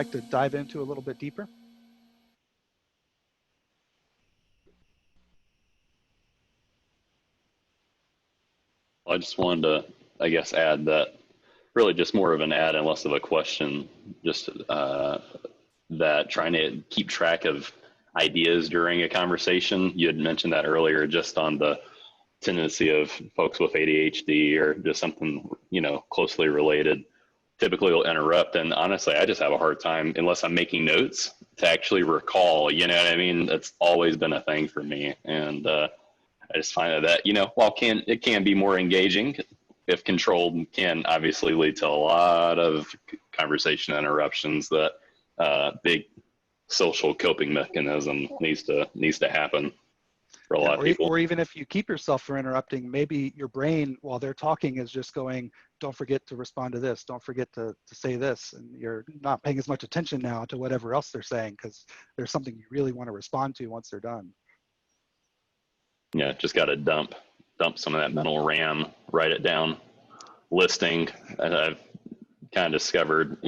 like to dive into a little bit deeper? I just wanted to, I guess, add that really just more of an add and less of a question, just that trying to keep track of ideas during a conversation. You had mentioned that earlier, just on the tendency of folks with ADHD or just something, closely related, typically will interrupt. And honestly, I just have a hard time, unless I'm making notes, to actually recall, you know what I mean? That's always been a thing for me. And I just find that, while it can be more engaging, if controlled, can obviously lead to a lot of conversation interruptions. That big social coping mechanism needs to happen for a lot of people. Or even if you keep yourself from interrupting, maybe your brain, while they're talking, is just going, don't forget to respond to this, don't forget to say this, and you're not paying as much attention now to whatever else they're saying because there's something you really want to respond to once they're done. Yeah, just got to dump some of that mental RAM, write it down, listing, and I've kind of discovered,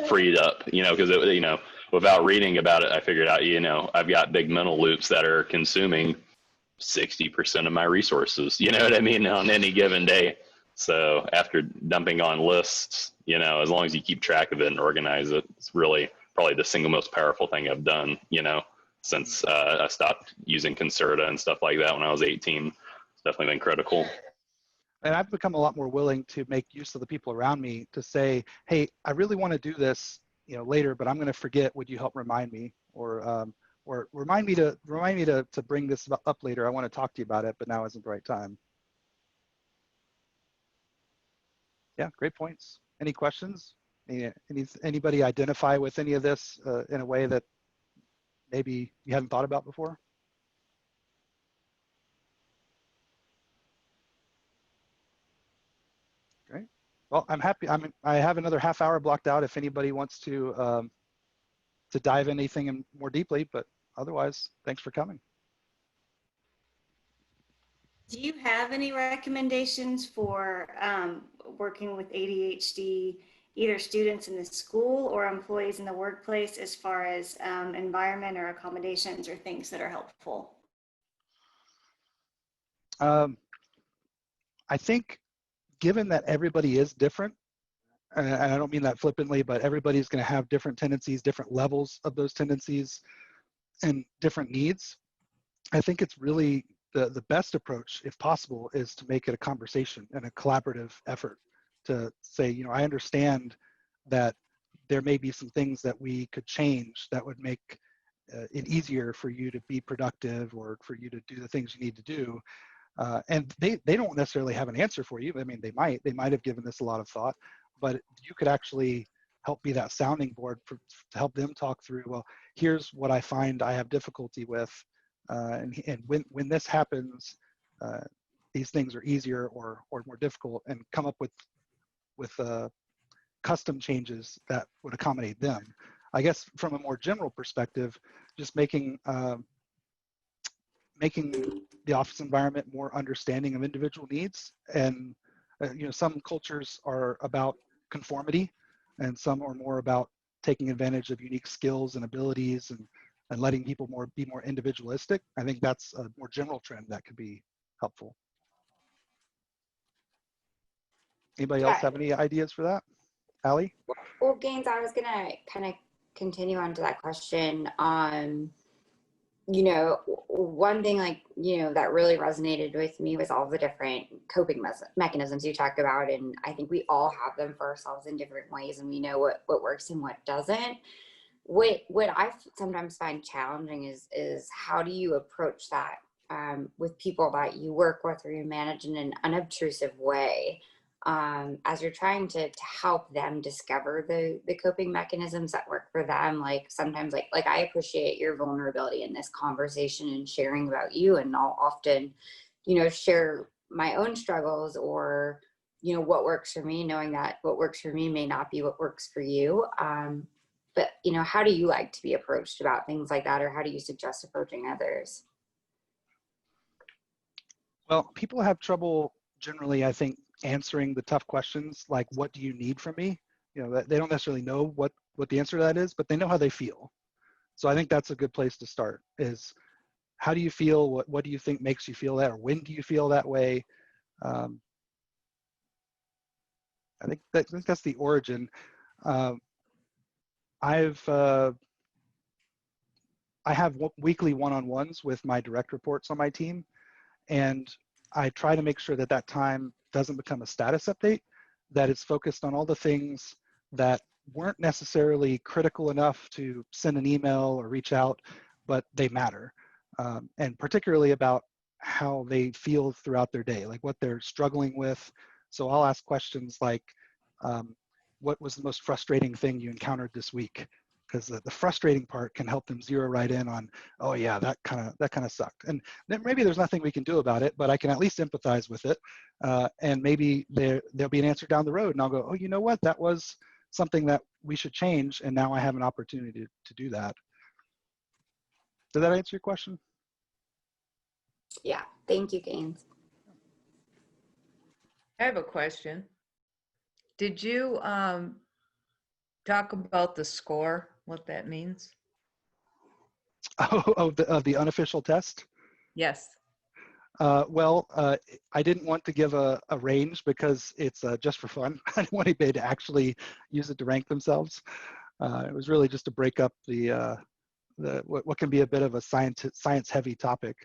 freed up, because without reading about it, I figured out, I've got big mental loops that are consuming 60% of my resources, you know what I mean, on any given day. So after dumping on lists, as long as you keep track of it and organize it, it's really probably the single most powerful thing I've done, since I stopped using Concerta and stuff like that when I was 18. It's definitely been critical. And I've become a lot more willing to make use of the people around me to say, hey, I really want to do this, later, but I'm going to forget. Would you help remind me? Or remind me to bring this up later. I want to talk to you about it, but now isn't the right time. Yeah, great points. Any questions? Anybody identify with any of this in a way that maybe you hadn't thought about before? Great. Well, I'm happy. I have another half hour blocked out if anybody wants to dive in anything in more deeply, but otherwise, thanks for coming. Do you have any recommendations for working with ADHD, either students in the school or employees in the workplace, as far as environment or accommodations or things that are helpful? I think given that everybody is different, and I don't mean that flippantly, but everybody's going to have different tendencies, different levels of those tendencies, and different needs. I think it's really the best approach, if possible, is to make it a conversation and a collaborative effort to say, I understand that there may be some things that we could change that would make it easier for you to be productive or for you to do the things you need to do. And they don't necessarily have an answer for you. I mean, they might have given this a lot of thought, but you could actually help be that sounding board to help them talk through, well, here's what I find I have difficulty with. And when this happens, these things are easier or more difficult, and come up with custom changes that would accommodate them. I guess from a more general perspective, just making the office environment more understanding of individual needs. And some cultures are about conformity, and some are more about taking advantage of unique skills and abilities and letting people be more individualistic. I think that's a more general trend that could be helpful. Anybody else have any ideas for that? Allie? Well, Gaines, I was gonna kind of continue on to that question. One thing that really resonated with me was all the different coping mechanisms you talked about. And I think we all have them for ourselves in different ways, and we know what works and what doesn't. What I sometimes find challenging is how do you approach that with people that you work with or you manage in an unobtrusive way, as you're trying to help them discover the coping mechanisms that work for them. Like sometimes like I appreciate your vulnerability in this conversation and sharing about you, and I'll often share my own struggles or what works for me, knowing that what works for me may not be what works for you. But how do you like to be approached about things like that, or how do you suggest approaching others? Well, people have trouble generally, I think, answering the tough questions like, what do you need from me? They don't necessarily know what what the answer to that is, but they know how they feel. So I think that's a good place to start, is how do you feel? What do you think makes you feel that? Or when do you feel that way? I think that's the origin. I have weekly one-on-ones with my direct reports on my team, and I try to make sure that that time doesn't become a status update, that it's focused on all the things that weren't necessarily critical enough to send an email or reach out, but they matter. And particularly about how they feel throughout their day, like what they're struggling with. So I'll ask questions like, what was the most frustrating thing you encountered this week? Because the frustrating part can help them zero right in on, oh yeah, that kind of sucked. And then maybe there's nothing we can do about it, but I can at least empathize with it. And maybe there'll be an answer down the road, and I'll go, oh, you know what? That was something that we should change, and now I have an opportunity to do that. Did that answer your question? Yeah, thank you, Gaines. I have a question. Did you talk about the score, what that means? Oh, the unofficial test? Yes. Well, I didn't want to give a range because it's just for fun. I didn't want anybody to actually use it to rank themselves. It was really just to break up what can be a bit of a science-heavy topic.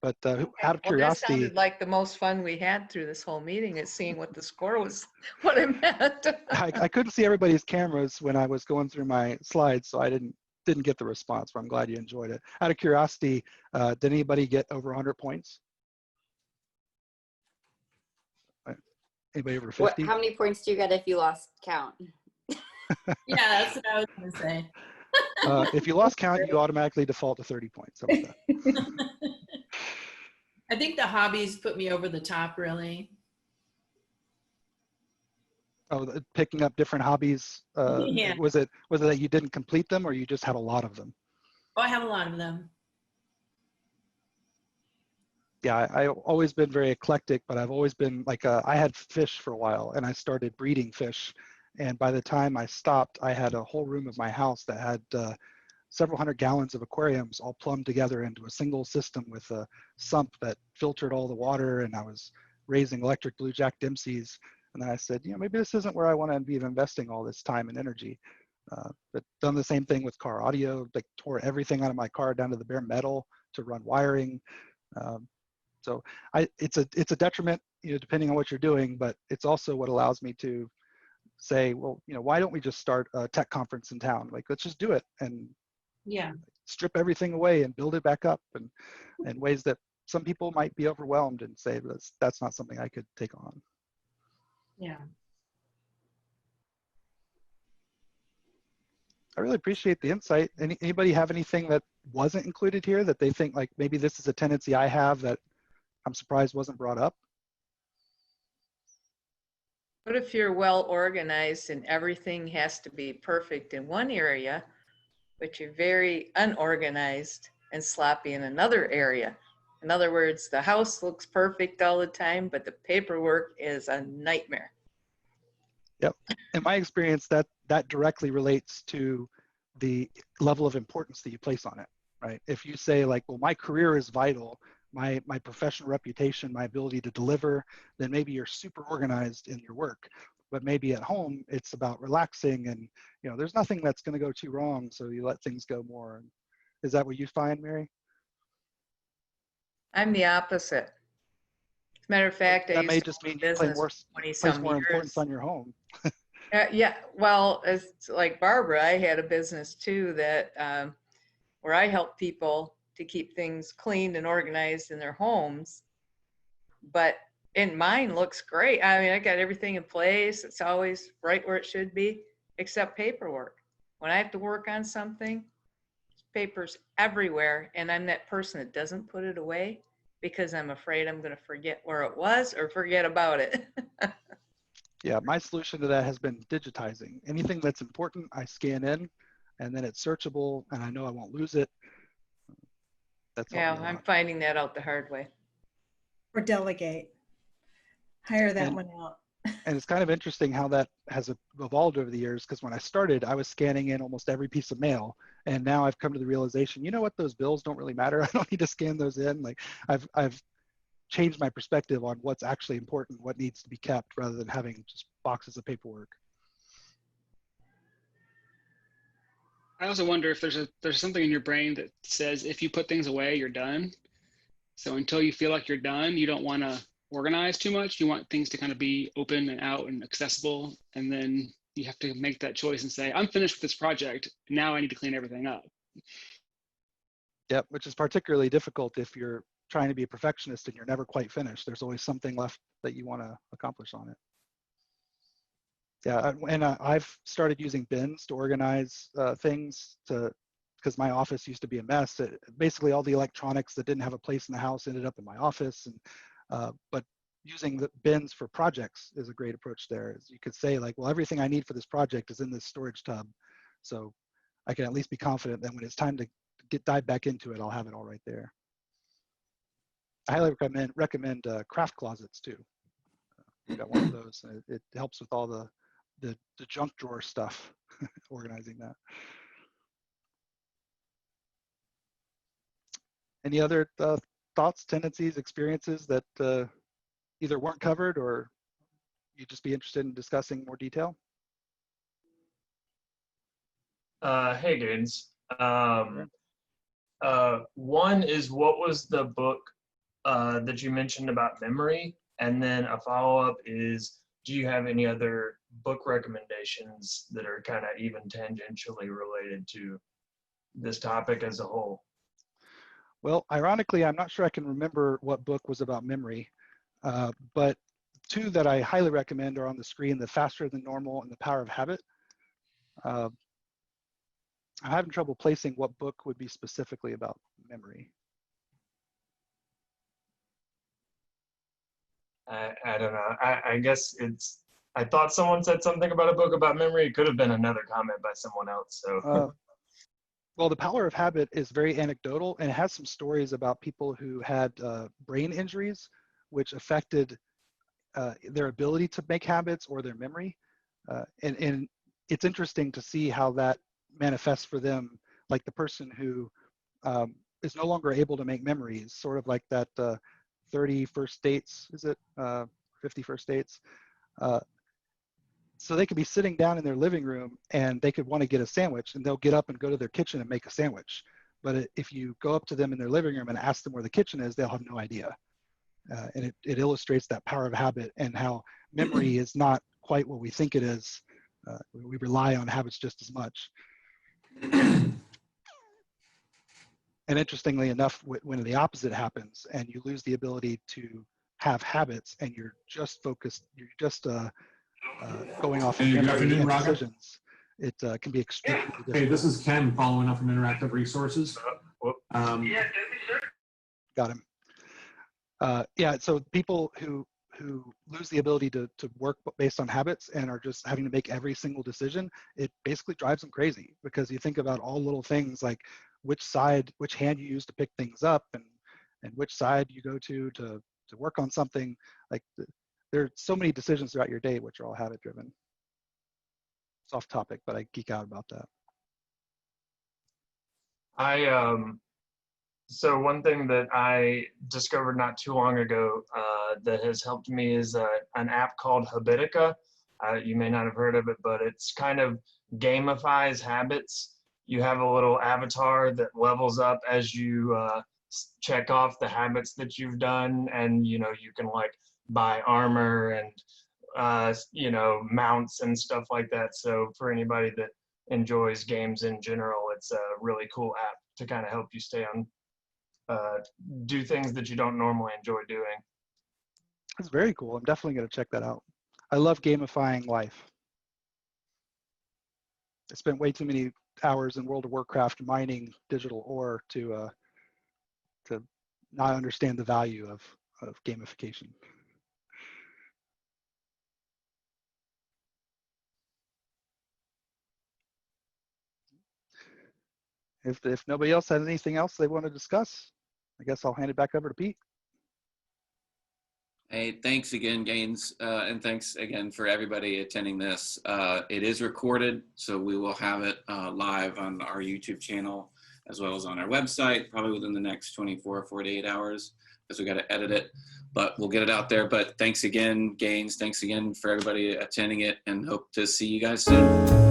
But out of curiosity, that sounded like the most fun we had through this whole meeting is seeing what the score was, what it meant. I couldn't see everybody's cameras when I was going through my slides, so I didn't get the response, but I'm glad you enjoyed it. Out of curiosity, did anybody get over 100 points? Anybody over 50? How many points do you get if you lost count? Yeah, that's what I was going to say. If you lost count, you automatically default to 30 points. How about that? I think the hobbies put me over the top, really. Oh, picking up different hobbies. Yeah. Was it that you didn't complete them, or you just had a lot of them? Oh, I have a lot of them. Yeah, I've always been very eclectic, but I've always been like, I had fish for a while, and I started breeding fish. And by the time I stopped, I had a whole room of my house that had several hundred gallons of aquariums all plumbed together into a single system with a sump that filtered all the water. And I was raising electric blue Jack Dempsey's. And then I said, maybe this isn't where I want to be investing all this time and energy. But done the same thing with car audio, like tore everything out of my car down to the bare metal to run wiring. So it's a detriment, depending on what you're doing, but it's also what allows me to say, well, why don't we just start a tech conference in town? Like, let's just do it and Yeah. strip everything away and build it back up, and in ways that some people might be overwhelmed and say that's not something I could take on. Yeah. I really appreciate the insight. Anybody have anything that wasn't included here that they think like maybe this is a tendency I have that I'm surprised wasn't brought up? What if you're well organized and everything has to be perfect in one area, but you're very unorganized and sloppy in another area? In other words, the house looks perfect all the time, but the paperwork is a nightmare. Yep. In my experience, that directly relates to the level of importance that you place on it, right? If you say like, well, my career is vital, my professional reputation, my ability to deliver, then maybe you're super organized in your work. But maybe at home, it's about relaxing and, there's nothing that's going to go too wrong. So you let things go more. Is that what you find, Mary? I'm the opposite. As a matter of fact, That may just mean you place more importance on your home. Yeah, well, it's like Barbara, I had a business too that where I help people to keep things clean and organized in their homes. But mine looks great. I mean, I got everything in place. It's always right where it should be, except paperwork. When I have to work on something, papers everywhere, and I'm that person that doesn't put it away because I'm afraid I'm going to forget where it was or forget about it. Yeah, my solution to that has been digitizing. Anything that's important, I scan in, and then it's searchable, and I know I won't lose it. That's yeah, I'm finding that out the hard way. Or delegate. Hire that one out. And it's kind of interesting how that has evolved over the years, because when I started, I was scanning in almost every piece of mail. And now I've come to the realization, you know what, those bills don't really matter. I don't need to scan those in. Like I've changed my perspective on what's actually important, what needs to be kept, rather than having just boxes of paperwork. I also wonder if there's something in your brain that says if you put things away, you're done. So until you feel like you're done, you don't want to organize too much. You want things to kind of be open and out and accessible. And then you have to make that choice and say, I'm finished with this project. Now I need to clean everything up. Yep, which is particularly difficult if you're trying to be a perfectionist and you're never quite finished. There's always something left that you want to accomplish on it. Yeah, and I've started using bins to organize things, because my office used to be a mess. Basically, all the electronics that didn't have a place in the house ended up in my office. And but using the bins for projects is a great approach there. You could say like, well, everything I need for this project is in this storage tub, so I can at least be confident that when it's time to dive back into it, I'll have it all right there. I highly recommend craft closets too. I got one of those. It helps with all the junk drawer stuff, organizing that. Any other thoughts, tendencies, experiences that either weren't covered or you'd just be interested in discussing more detail? Hey, dudes. One is, what was the book that you mentioned about memory? And then a follow-up is, do you have any other book recommendations that are kind of even tangentially related to this topic as a whole? Well, ironically, I'm not sure I can remember what book was about memory, but two that I highly recommend are on the screen: The Faster Than Normal and The Power of Habit. I'm having trouble placing what book would be specifically about memory. I don't know. I guess it's, I thought someone said something about a book about memory. It could have been another comment by someone else. So. Well, The Power of Habit is very anecdotal, and it has some stories about people who had brain injuries, which affected their ability to make habits or their memory. And it's interesting to see how that manifests for them, like the person who is no longer able to make memories, sort of like that 30 first dates, is it? 50 first dates. So they could be sitting down in their living room and they could want to get a sandwich, and they'll get up and go to their kitchen and make a sandwich. But if you go up to them in their living room and ask them where the kitchen is, they'll have no idea. And it illustrates that power of habit and how memory is not quite what we think it is. We rely on habits just as much. And interestingly enough, when the opposite happens and you lose the ability to have habits and you're just focused, you're just going off of Hey, good memory afternoon, and Rocket. decisions, it can be extremely difficult. Hey, this is Ken following up from Interactive Resources. Got him. Yeah, so people who lose the ability to work based on habits and are just having to make every single decision, it basically drives them crazy, because you think about all little things like which hand you use to pick things up, and which side you go to work on something. Like there are so many decisions throughout your day which are all habit driven. It's off topic, but I geek out about that. So one thing that I discovered not too long ago that has helped me is an app called Habitica. You may not have heard of it, but it's kind of gamifies habits. You have a little avatar that levels up as you check off the habits that you've done, and you can like buy armor and mounts and stuff like that. So for anybody that enjoys games in general, it's a really cool app to kind of help you stay on do things that you don't normally enjoy doing. That's very cool. I'm definitely going to check that out. I love gamifying life. I spent way too many hours in World of Warcraft mining digital ore to not understand the value of gamification. If nobody else has anything else they want to discuss, I guess I'll hand it back over to Pete. Hey, thanks again, Gaines, and thanks again for everybody attending this. It is recorded, so we will have it live on our YouTube channel as well as on our website, probably within the next 24 or 48 hours, because we got to edit it, but we'll get it out there. But thanks again, Gaines. Thanks again for everybody attending it, and hope to see you guys soon.